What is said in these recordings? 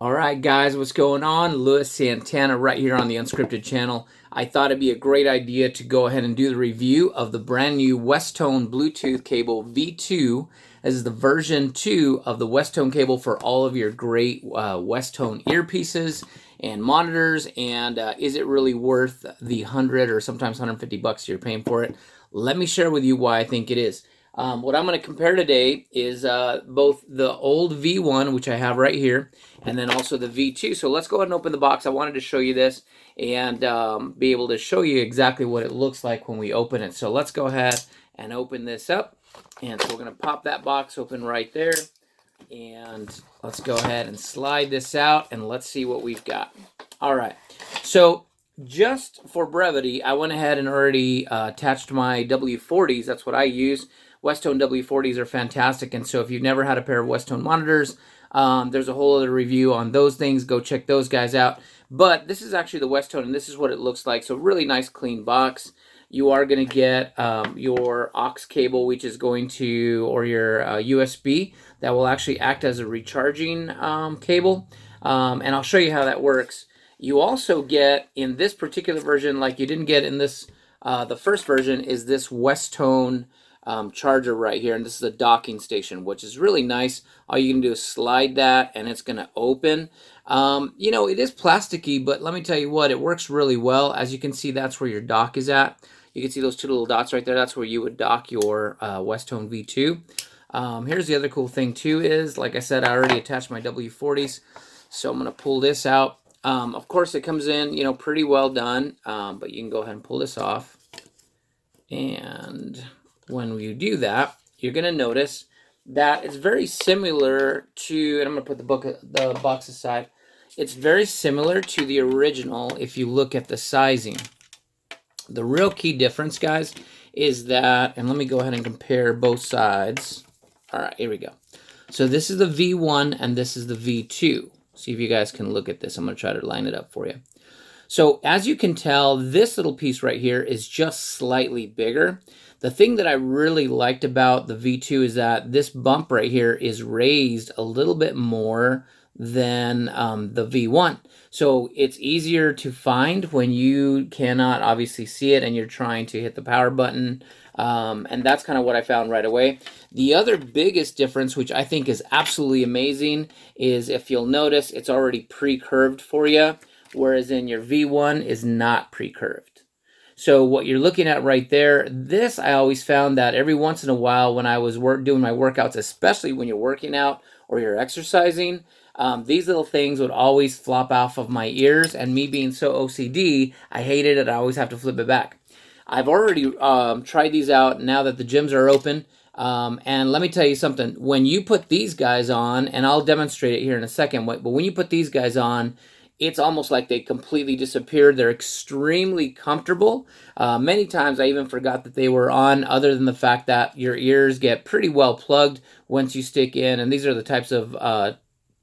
All right, guys, what's going on? Louis Santana right here on the Unscripted channel. I thought it'd be a great idea to go ahead and do the review of the brand new Westone Bluetooth cable V2. This is the version 2 of the Westone cable for all of your great Westone earpieces and monitors. And is it really worth the 100 or sometimes $150 you're paying for it? Let me share with you why I think it is. What I'm going to compare today is both the old V1, which I have right here, and then also the V2. So let's go ahead and open the box. I wanted to show you this and be able to show you exactly what it looks like when we open it. So let's go ahead and open this up. And so we're going to pop that box open right there. And let's go ahead and slide this out and let's see what we've got. All right. So just for brevity, I went ahead and already attached my W40s. That's what I use. Westone W40s are fantastic, and so if you've never had a pair of Westone monitors, there's a whole other review on those things. Go check those guys out. But this is actually the Westone, and this is what it looks like. So really nice, clean box. You are going to get your aux cable, which is going to, or your USB, that will actually act as a recharging cable. And I'll show you how that works. You also get, in this particular version, like you didn't get in this, the first version, is this Westone charger right here, and this is a docking station, which is really nice. All you can do is slide that and it's going to open. You know, it is plasticky, but let me tell you what, it works really well. As you can see, that's where your dock is at. You can see those two little dots right there. That's where you would dock your Westone V2. Here's the other cool thing too is, like I said, I already attached my W40s, so I'm going to pull this out. Of course, it comes in, you know, pretty well done, but you can go ahead and pull this off. And when you do that, you're going to notice that it's very similar to, and I'm going to put the box aside, it's very similar to the original if you look at the sizing. The real key difference, guys, is that, and let me go ahead and compare both sides. All right, here we go. So this is the V1 and this is the V2. See if you guys can look at this. I'm going to try to line it up for you. So as you can tell, this little piece right here is just slightly bigger. The thing that I really liked about the V2 is that this bump right here is raised a little bit more than the V1. So it's easier to find when you cannot obviously see it and you're trying to hit the power button. And that's kind of what I found right away. The other biggest difference, which I think is absolutely amazing, is if you'll notice, it's already pre-curved for you, whereas in your V1 is not pre-curved. So what you're looking at right there, this I always found that every once in a while when I was doing my workouts, especially when you're working out or you're exercising, these little things would always flop off of my ears, and me being so OCD, I hated it. I always have to flip it back. I've already tried these out now that the gyms are open, and let me tell you something. When you put these guys on, and I'll demonstrate it here in a second, but when you put these guys on, it's almost like they completely disappeared. They're extremely comfortable. Many times I even forgot that they were on, other than the fact that your ears get pretty well plugged once you stick in. And these are the types of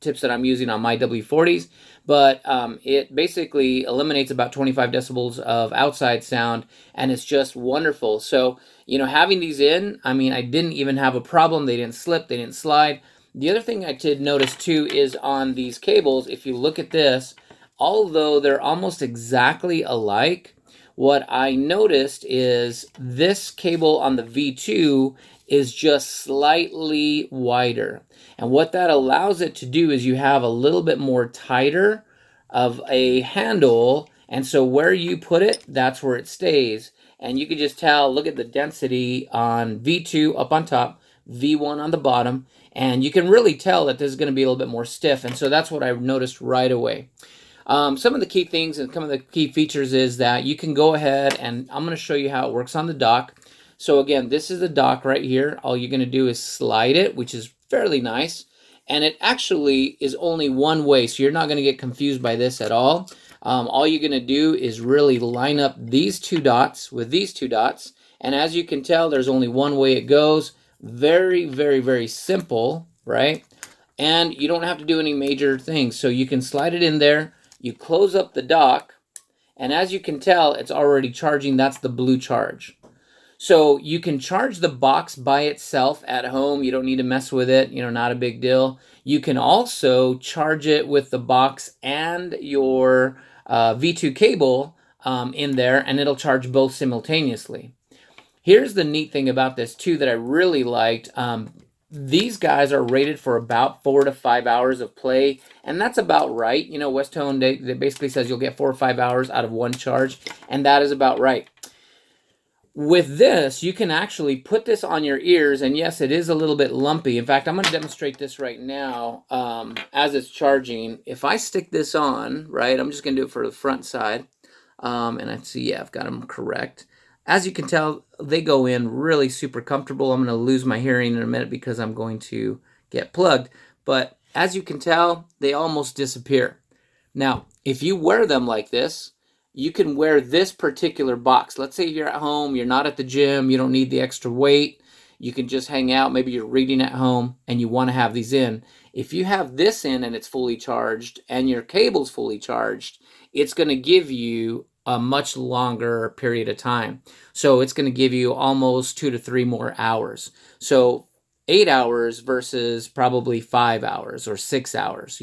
tips that I'm using on my W40s. But it basically eliminates about 25 decibels of outside sound, and it's just wonderful. So, you know, having these in, I mean, I didn't even have a problem. They didn't slip, they didn't slide. The other thing I did notice too is on these cables, if you look at this, although they're almost exactly alike, what I noticed is this cable on the V2 is just slightly wider. And what that allows it to do is you have a little bit more tighter of a handle, and so where you put it, that's where it stays. And you can just tell, look at the density on V2 up on top, V1 on the bottom, and you can really tell that this is going to be a little bit more stiff, and so that's what I noticed right away. Some of the key things and some of the key features is that you can go ahead, and I'm going to show you how it works on the dock. So again, this is the dock right here. All you're going to do is slide it, which is fairly nice, and it actually is only one way, so you're not going to get confused by this at all. All you're going to do is really line up these two dots with these two dots, and as you can tell, there's only one way it goes. Very, very, very simple, right? And you don't have to do any major things. So you can slide it in there, you close up the dock, and as you can tell, it's already charging. That's the blue charge. So you can charge the box by itself at home. You don't need to mess with it, not a big deal. You can also charge it with the box and your V2 cable in there, and it'll charge both simultaneously. Here's the neat thing about this too that I really liked. These guys are rated for about 4 to 5 hours of play, and that's about right. Westone, they basically says you'll get 4 or 5 hours out of one charge, and that is about right. With this, you can actually put this on your ears, and yes, it is a little bit lumpy. In fact, I'm going to demonstrate this right now as it's charging. If I stick this on, right, I'm just going to do it for the front side, and I see, yeah, I've got them correct. As you can tell, they go in really super comfortable. I'm going to lose my hearing in a minute because I'm going to get plugged, but as you can tell, they almost disappear. Now, if you wear them like this, you can wear this particular box. Let's say you're at home, you're not at the gym, you don't need the extra weight, you can just hang out, maybe you're reading at home and you want to have these in. If you have this in and it's fully charged and your cable's fully charged, it's going to give you a much longer period of time. So it's going to give you almost 2 to 3 more hours. So 8 hours versus probably 5 hours or 6 hours,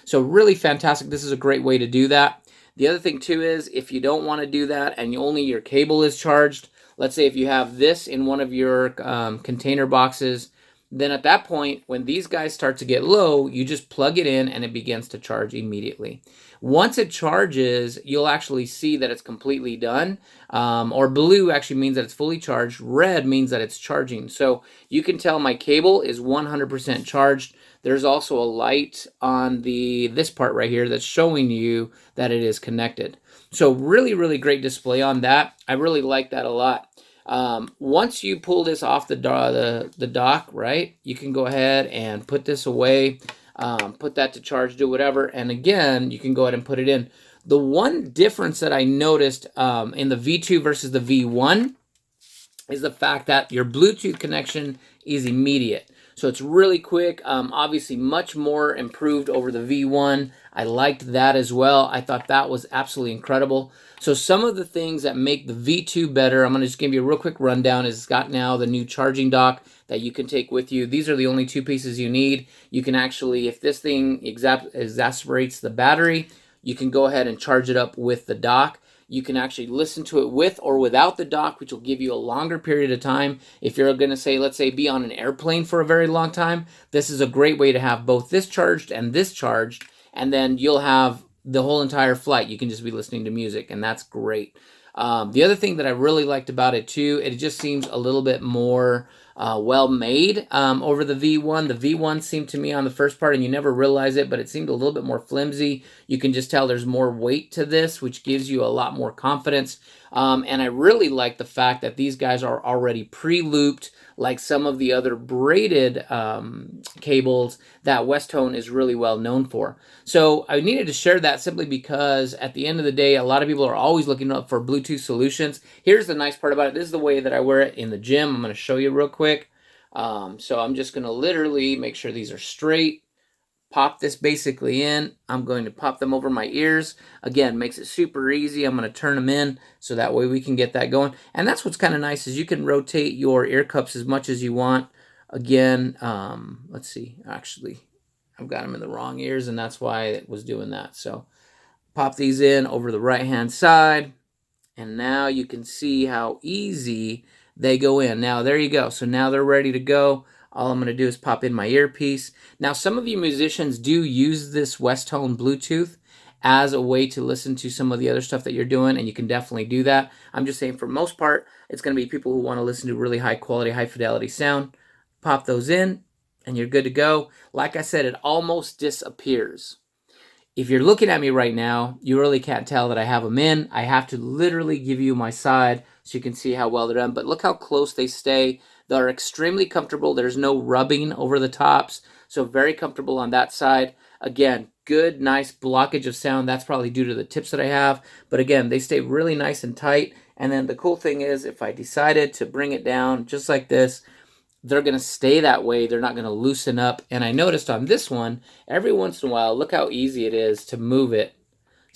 So really fantastic. This is a great way to do that. The other thing too is if you don't want to do that and only your cable is charged, let's say if you have this in one of your container boxes, then at that point, when these guys start to get low, you just plug it in and it begins to charge immediately. Once it charges, you'll actually see that it's completely done. Or blue actually means that it's fully charged. Red means that it's charging. So you can tell my cable is 100% charged. There's also a light on this part right here that's showing you that it is connected. So really, really great display on that. I really like that a lot. Once you pull this off the dock, right, you can go ahead and put this away, put that to charge, do whatever, and again, you can go ahead and put it in. The one difference that I noticed in the V2 versus the V1 is the fact that your Bluetooth connection is immediate. So it's really quick, obviously much more improved over the V1. I liked that as well. I thought that was absolutely incredible. So some of the things that make the V2 better, I'm going to just give you a real quick rundown, is it's got now the new charging dock that you can take with you. These are the only 2 pieces you need. You can actually, if this thing exacerbates the battery, you can go ahead and charge it up with the dock. You can actually listen to it with or without the dock, which will give you a longer period of time. If you're going to say, let's say, be on an airplane for a very long time, this is a great way to have both this charged and this charged, and then you'll have the whole entire flight. You can just be listening to music, and that's great. The other thing that I really liked about it too, it just seems a little bit more well made over the V1. The V1 seemed to me on the first part, and you never realize it, but it seemed a little bit more flimsy. You can just tell there's more weight to this, which gives you a lot more confidence. And I really like the fact that these guys are already pre-looped, like some of the other braided cables that Westone is really well known for. So I needed to share that simply because at the end of the day, a lot of people are always looking up for Bluetooth solutions. Here's the nice part about it. This is the way that I wear it in the gym. I'm going to show you real quick. So I'm just going to literally make sure these are straight. Pop this basically in. I'm going to pop them over my ears. Again, makes it super easy. I'm going to turn them in so that way we can get that going. And that's what's kind of nice is you can rotate your ear cups as much as you want. Again, let's see. Actually, I've got them in the wrong ears, and that's why it was doing that. So pop these in over the right-hand side, and now you can see how easy they go in. Now, there you go. So now they're ready to go. All I'm going to do is pop in my earpiece. Now, some of you musicians do use this Westone Bluetooth as a way to listen to some of the other stuff that you're doing, and you can definitely do that. I'm just saying for most part, it's going to be people who want to listen to really high quality, high fidelity sound. Pop those in, and you're good to go. Like I said, it almost disappears. If you're looking at me right now, you really can't tell that I have them in. I have to literally give you my side so you can see how well they're done. But look how close they stay. They're extremely comfortable. There's no rubbing over the tops. So very comfortable on that side. Again, good, nice blockage of sound. That's probably due to the tips that I have. But again, they stay really nice and tight. And then the cool thing is if I decided to bring it down just like this, they're going to stay that way. They're not going to loosen up. And I noticed on this one, every once in a while, look how easy it is to move it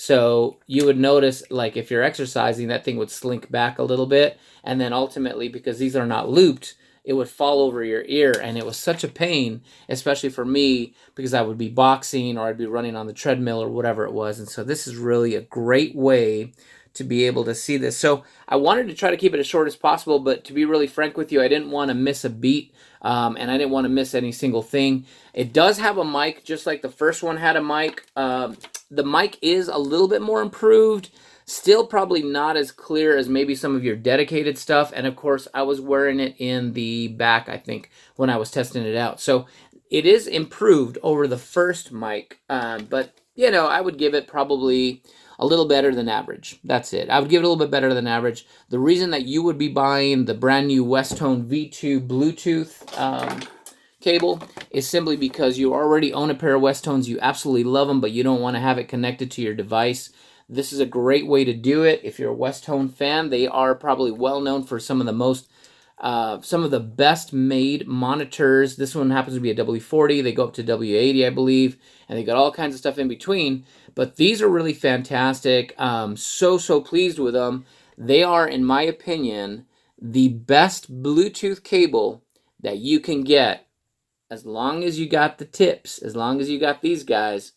So you would notice, like, if you're exercising, that thing would slink back a little bit, and then ultimately, because these are not looped, it would fall over your ear, and it was such a pain, especially for me, because I would be boxing or I'd be running on the treadmill or whatever it was. And so this is really a great way to be able to see this. So I wanted to try to keep it as short as possible, but to be really frank with you, I didn't want to miss a beat, and I didn't want to miss any single thing. It does have a mic, just like the first one had a mic. The mic is a little bit more improved. Still probably not as clear as maybe some of your dedicated stuff. And of course, I was wearing it in the back, I think, when I was testing it out. So it is improved over the first mic, but, you know, I would give it probably a little better than average. That's it. I would give it a little bit better than average. The reason that you would be buying the brand new Westone V2 Bluetooth cable is simply because you already own a pair of Westones, you absolutely love them, but you don't want to have it connected to your device. This is a great way to do it. If you're a Westone fan, they are probably well known for some of the best made monitors. This one happens to be a W40. They go up to W80, I believe, and they got all kinds of stuff in between. But these are really fantastic. So pleased with them. They are, in my opinion, the best Bluetooth cable that you can get. As long as you got the tips, as long as you got these guys,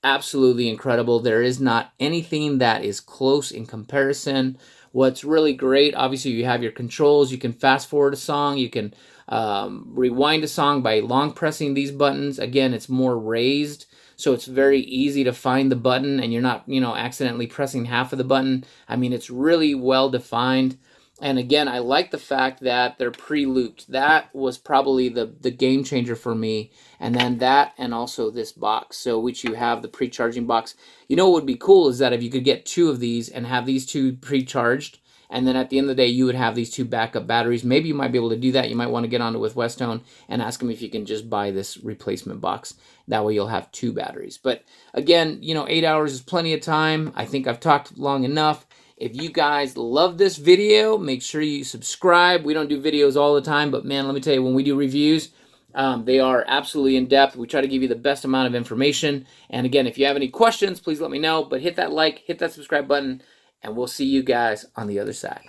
absolutely incredible. There is not anything that is close in comparison. What's really great, obviously, you have your controls. You can fast forward a song. You can rewind a song by long pressing these buttons. Again, it's more raised, so it's very easy to find the button, and you're not, accidentally pressing half of the button. I mean, it's really well defined. And again, I like the fact that they're pre-looped. That was probably the game changer for me. And then that, and also this box, so which you have the pre-charging box. You know what would be cool is that if you could get two of these and have these two pre-charged, and then at the end of the day, you would have these two backup batteries. Maybe you might be able to do that. You might want to get onto with Westone and ask them if you can just buy this replacement box. That way you'll have two batteries. But again, 8 hours is plenty of time. I think I've talked long enough. If you guys love this video, make sure you subscribe. We don't do videos all the time, but man, let me tell you, when we do reviews, they are absolutely in-depth. We try to give you the best amount of information. And again, if you have any questions, please let me know. But hit that like, hit that subscribe button, and we'll see you guys on the other side.